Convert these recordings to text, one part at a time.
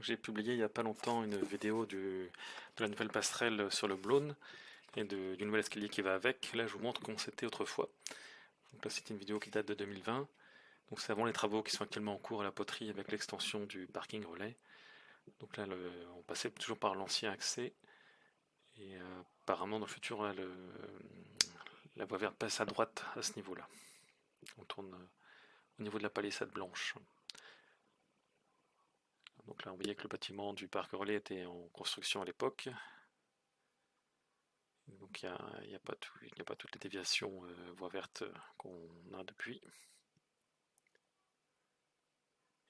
J'ai publié il n'y a pas longtemps une vidéo de la nouvelle passerelle sur le Blône et du nouvel escalier qui va avec. Là, je vous montre comment c'était autrefois. Donc là, c'est une vidéo qui date de 2020. Donc c'est avant les travaux qui sont actuellement en cours à la poterie avec l'extension du parking relais. Donc là, on passait toujours par l'ancien accès. Et apparemment, dans le futur, là, la voie verte passe à droite à ce niveau-là. On tourne au niveau de la palissade blanche. Donc là, on voyait que le bâtiment du parc relais était en construction à l'époque. Donc il n'y a pas toutes les déviations voies vertes qu'on a depuis.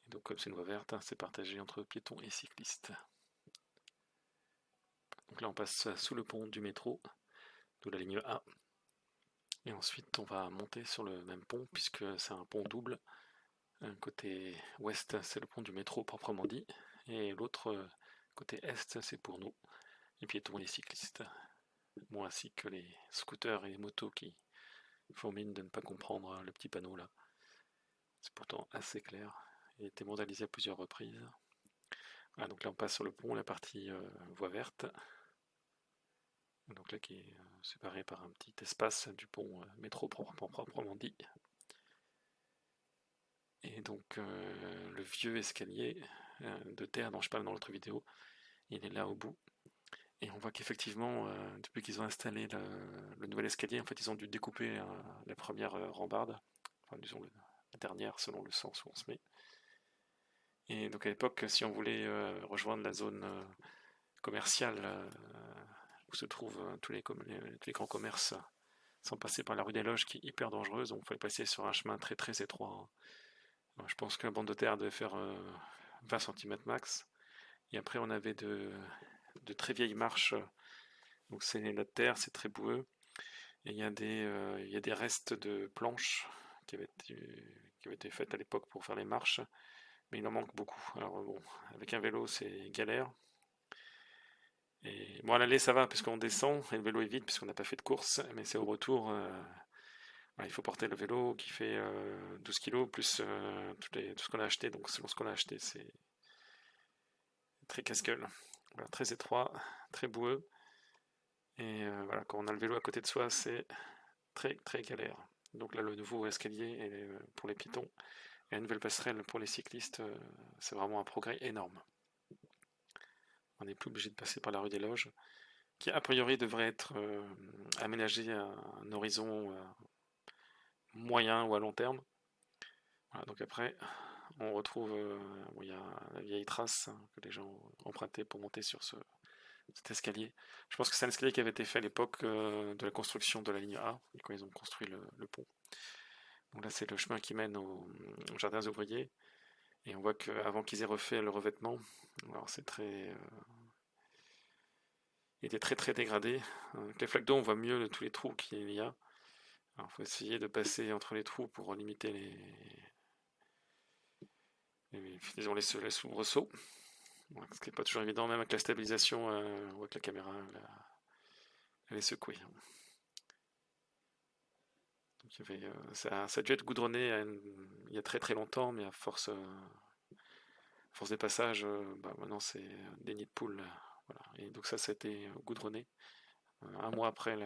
Et donc comme c'est une voie verte, hein, c'est partagé entre piétons et cyclistes. Donc là on passe sous le pont du métro, de la ligne A. Et ensuite on va monter sur le même pont puisque c'est un pont double. Un côté ouest c'est le pont du métro proprement dit. Et l'autre côté est c'est pour nous, les piétons et les cyclistes. Bon, ainsi que les scooters et les motos qui font mine de ne pas comprendre le petit panneau là. C'est pourtant assez clair. Il a été mondialisé à plusieurs reprises. Ah, donc là on passe sur le pont, la partie voie verte. Donc là qui est séparée par un petit espace du pont métro proprement dit. Et donc le vieux escalier de terre dont je parle dans l'autre vidéo, il est là au bout. Et on voit qu'effectivement, depuis qu'ils ont installé le nouvel escalier, en fait ils ont dû découper la première rambarde, enfin disons la dernière selon le sens où on se met. Et donc à l'époque, si on voulait rejoindre la zone commerciale où se trouvent tous les grands commerces, sans passer par la rue des Loges qui est hyper dangereuse, donc il fallait passer sur un chemin très très étroit. Je pense que la bande de terre devait faire 20 cm max. Et après on avait de très vieilles marches, donc c'est la terre, c'est très boueux. Et il y a des restes de planches qui avaient été faites à l'époque pour faire les marches, mais il en manque beaucoup. Alors bon, avec un vélo c'est galère. Et bon, à l'aller ça va parce qu'on descend et le vélo est vide puisqu'on n'a pas fait de course, mais c'est au retour, il faut porter le vélo qui fait 12 kilos plus tout ce qu'on a acheté. Donc selon ce qu'on a acheté, c'est très casse-gueule, voilà, très étroit, très boueux. Et voilà, quand on a le vélo à côté de soi, c'est très très galère. Donc là, le nouveau escalier pour les piétons et la nouvelle passerelle pour les cyclistes, c'est vraiment un progrès énorme. On n'est plus obligé de passer par la rue des Loges, qui a priori devrait être aménagée à un horizon moyen ou à long terme. Voilà, donc après, on retrouve où il y a la vieille trace que les gens ont empruntée pour monter sur cet escalier. Je pense que c'est un escalier qui avait été fait à l'époque de la construction de la ligne A, quand ils ont construit le pont. Donc là, c'est le chemin qui mène aux jardins ouvriers. Et on voit qu'avant qu'ils aient refait le revêtement, alors c'est il était très très dégradé. Avec les flaques d'eau, on voit mieux tous les trous qu'il y a. Alors, il faut essayer de passer entre les trous pour limiter disons les soubresauts. Ce qui n'est pas toujours évident, même avec la stabilisation, on voit que la caméra elle est secouée. Donc, ça a dû être goudronné il y a très très longtemps, mais à force des passages, maintenant c'est des nids de poules. Voilà. Et donc ça a été goudronné un mois après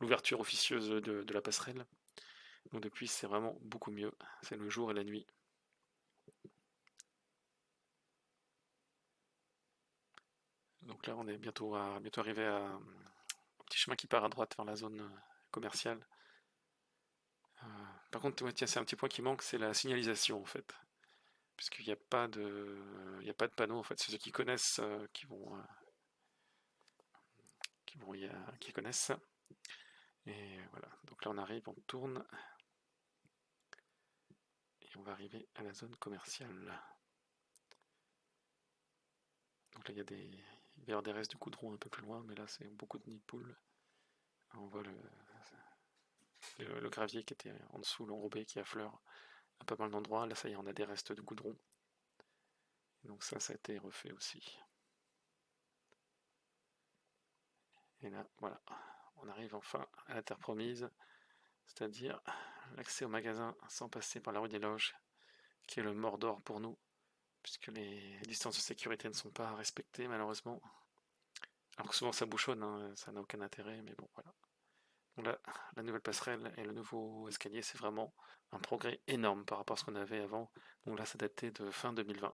l'ouverture officieuse de la passerelle. Donc depuis c'est vraiment beaucoup mieux. C'est le jour et la nuit. Donc là on est bientôt arrivé un petit chemin qui part à droite vers la zone commerciale. Par contre, ouais, tiens, c'est un petit point qui manque, c'est la signalisation en fait. Puisqu'il n'y a pas il y a pas de panneau en fait. C'est ceux qui connaissent qui connaissent. Et voilà. Donc là on arrive, on tourne et on va arriver à la zone commerciale. Donc là il va y avoir des restes de goudron un peu plus loin, mais là c'est beaucoup de nids de poules. On voit le gravier qui était en dessous, l'enrobé qui affleure à pas mal d'endroits. Là ça y est, on a des restes de goudron. Et donc ça a été refait aussi. Et là, voilà, on arrive enfin à la terre promise, c'est-à-dire l'accès au magasin sans passer par la rue des Loges, qui est le Mordor pour nous, puisque les distances de sécurité ne sont pas respectées malheureusement. Alors que souvent ça bouchonne, hein, ça n'a aucun intérêt, mais bon voilà. Donc là, la nouvelle passerelle et le nouveau escalier, c'est vraiment un progrès énorme par rapport à ce qu'on avait avant. Donc là, ça datait de fin 2020.